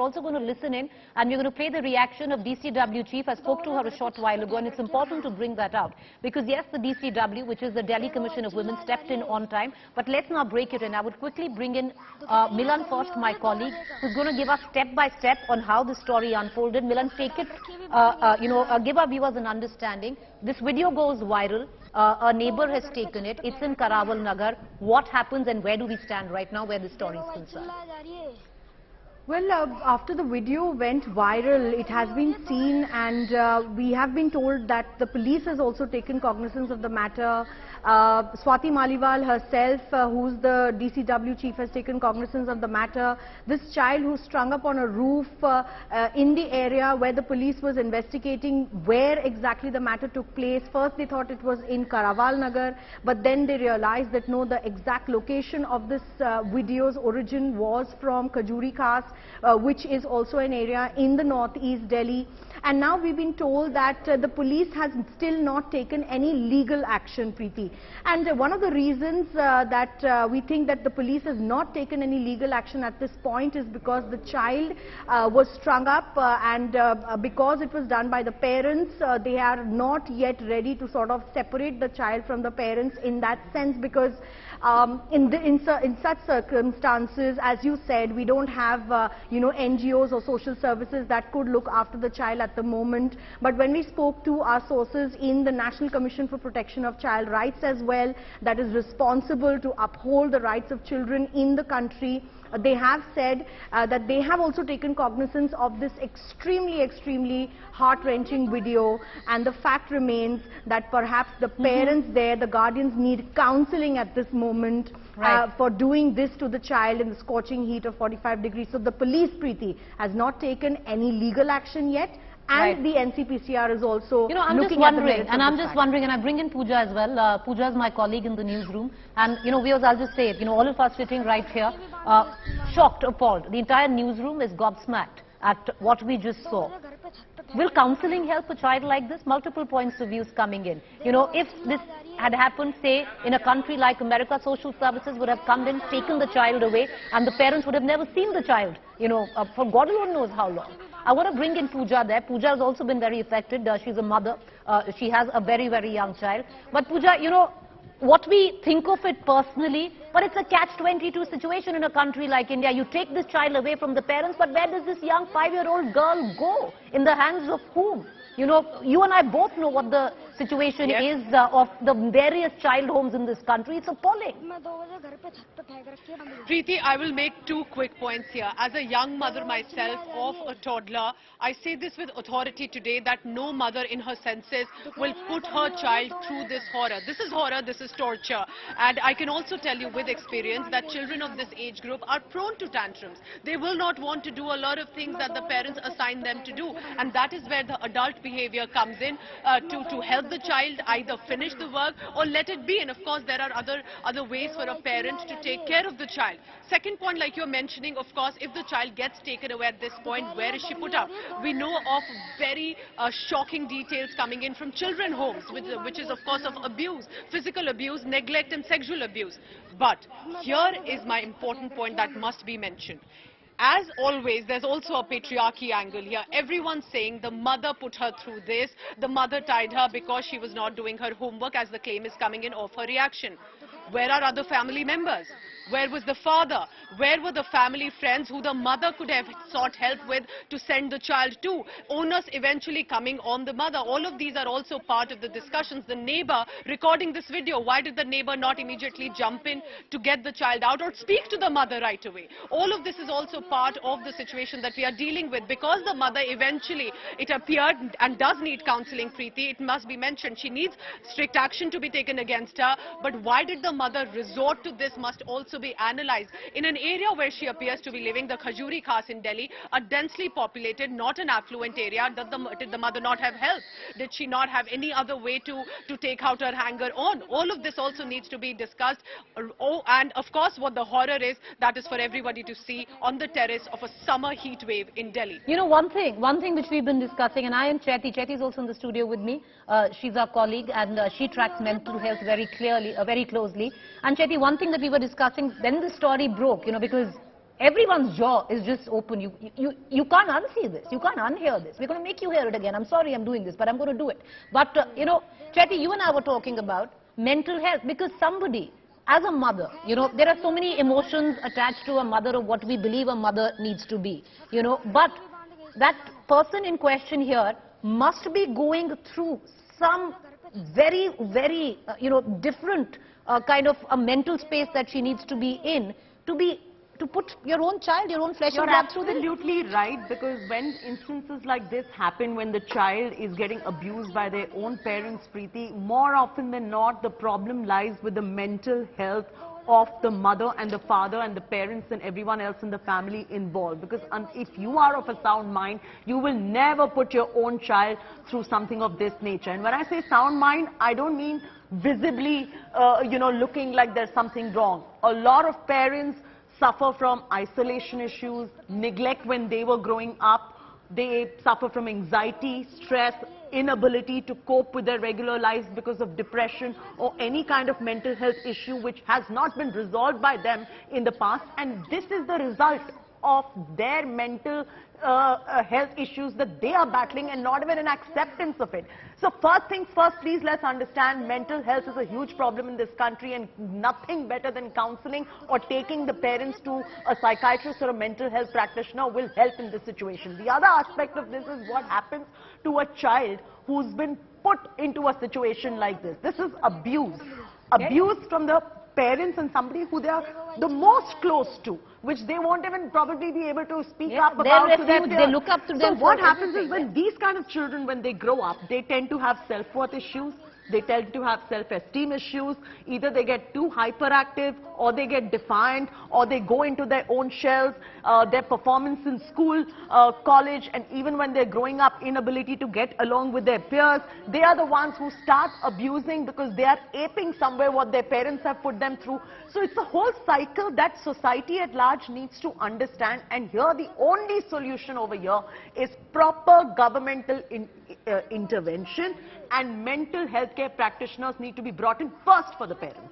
also going to listen in and we're going to play the reaction of DCW chief. I spoke to her a short while ago, and it's important to bring that out because yes, the DCW, which is the Delhi Commission of Women, stepped in on time. But let's now break it in. I would quickly bring in Milan first, my colleague, who's going to give us step by step on how the story unfolded. Milan, take it, give our viewers an understanding. This video goes viral. A neighbor has taken it. It's in Karawal Nagar. What happens and where do we stand right now where the story is concerned? Well, after the video went viral, it has been seen, and we have been told that the police has also taken cognizance of the matter. Swati Maliwal herself, who's the DCW chief, has taken cognizance of the matter. This child who strung up on a roof in the area where the police was investigating where exactly the matter took place. First they thought it was in Karawal Nagar, but then they realized that no, the exact location of this video's origin was from Khajuri Khas, which is also an area in the northeast Delhi. And now we've been told that the police has still not taken any legal action, Preeti. And one of the reasons that we think that the police has not taken any legal action at this point is because the child was strung up and because it was done by the parents, they are not yet ready to sort of separate the child from the parents in that sense, because in such circumstances, as you said, we don't have NGOs or social services that could look after the child at the moment. But when we spoke to our sources in the National Commission for Protection of Child Rights as well, that is responsible to uphold the rights of children in the country, they have said that they have also taken cognizance of this extremely heart-wrenching video, and the fact remains that perhaps the parents there, the guardians, need counseling at this moment for doing this to the child in the scorching heat of 45 degrees. So the police, Preeti, has not taken any legal action yet. And the NCPCR is also looking at the merits of I'm just wondering, and I bring in Pooja as well. Pooja is my colleague in the newsroom, and viewers, I'll just say it. All of us sitting right here, shocked, appalled. The entire newsroom is gobsmacked at what we just saw. Will counselling help a child like this? Multiple points of views coming in. If this had happened, say, in a country like America, social services would have come in, taken the child away, and the parents would have never seen the child, for God alone knows how long. I want to bring in Pooja there. Pooja has also been very affected. She's a mother. She has a very young child. But Pooja, what we think of it personally, but it's a catch-22 situation in a country like India. You take this child away from the parents, but where does this young 5-year-old girl go? In the hands of whom? You and I both know what the situation is of the various child homes in this country. It's appalling. Preeti, I will make two quick points here. As a young mother myself of a toddler, I say this with authority today that no mother in her senses will put her child through this horror. This is horror, this is torture. And I can also tell you with experience that children of this age group are prone to tantrums. They will not want to do a lot of things that the parents assign them to do. And that is where the adult behavior comes in to help the child either finish the work or let it be. And of course, there are other ways for a parent to take care of the child. Second point, like you're mentioning, of course, if the child gets taken away at this point, where is she put up? We know of very shocking details coming in from children homes, which is of course of abuse, physical abuse, neglect and sexual abuse. But here is my important point that must be mentioned. As always, there's also a patriarchy angle here. Everyone's saying the mother put her through this, the mother tied her because she was not doing her homework, as the claim is coming in of her reaction. Where are other family members? Where was the father? Where were the family friends who the mother could have sought help with to send the child to? Onus eventually coming on the mother. All of these are also part of the discussions. The neighbor recording this video, why did the neighbor not immediately jump in to get the child out or speak to the mother right away? All of this is also part of the situation that we are dealing with. Because the mother eventually, it appeared, and does need counseling, Preeti, it must be mentioned, she needs strict action to be taken against her. But why did the mother resort to this must also be analyzed. In an area where she appears to be living, the Khajuri Khas in Delhi, a densely populated, not an affluent area, did the mother not have help? Did she not have any other way to take out her anger on? All of this also needs to be discussed. And of course, what the horror is, that is for everybody to see on the terrace of a summer heat wave in Delhi. One thing which we've been discussing, and I am Chetty. Chetty is also in the studio with me. She's our colleague, and she tracks mental health very closely. And Chetty, one thing that we were discussing when the story broke, because everyone's jaw is just open. You can't unsee this. You can't unhear this. We're going to make you hear it again. I'm sorry I'm doing this, but I'm going to do it. But, you know, Chetty, you and I were talking about mental health, because somebody, as a mother, you know, there are so many emotions attached to a mother of what we believe a mother needs to be, you know, but that person in question here must be going through some very, very, you know, different kind of a mental space that she needs to be in to put your own child, your own flesh and blood through this. You're absolutely right, because when instances like this happen, when the child is getting abused by their own parents, Preeti, more often than not, the problem lies with the mental health of the mother and the father and the parents and everyone else in the family involved. Because if you are of a sound mind, you will never put your own child through something of this nature. And when I say sound mind, I don't mean visibly, you know, looking like there's something wrong. A lot of parents suffer from isolation issues, neglect when they were growing up. They suffer from anxiety, stress, inability to cope with their regular lives because of depression or any kind of mental health issue which has not been resolved by them in the past. And this is the result of their mental health issues that they are battling, and not even an acceptance of it. So first things first, please let's understand mental health is a huge problem in this country, and nothing better than counseling or taking the parents to a psychiatrist or a mental health practitioner will help in this situation. The other aspect of this is what happens to a child who's been put into a situation like this. This is abuse. Abuse from the parents and somebody who they are the most close to, which they won't even probably be able to speak up about. They look up to them. So what happens is, when these kind of children, when they grow up, they tend to have self-worth issues. They tend to have self-esteem issues. Either they get too hyperactive, or they get defiant, or they go into their own shells. Their performance in school, college, and even when they're growing up, inability to get along with their peers. They are the ones who start abusing because they are aping somewhere what their parents have put them through. So it's a whole cycle that society at large needs to understand. And here the only solution over here is proper governmental intervention, and mental health care practitioners need to be brought in first for the parents.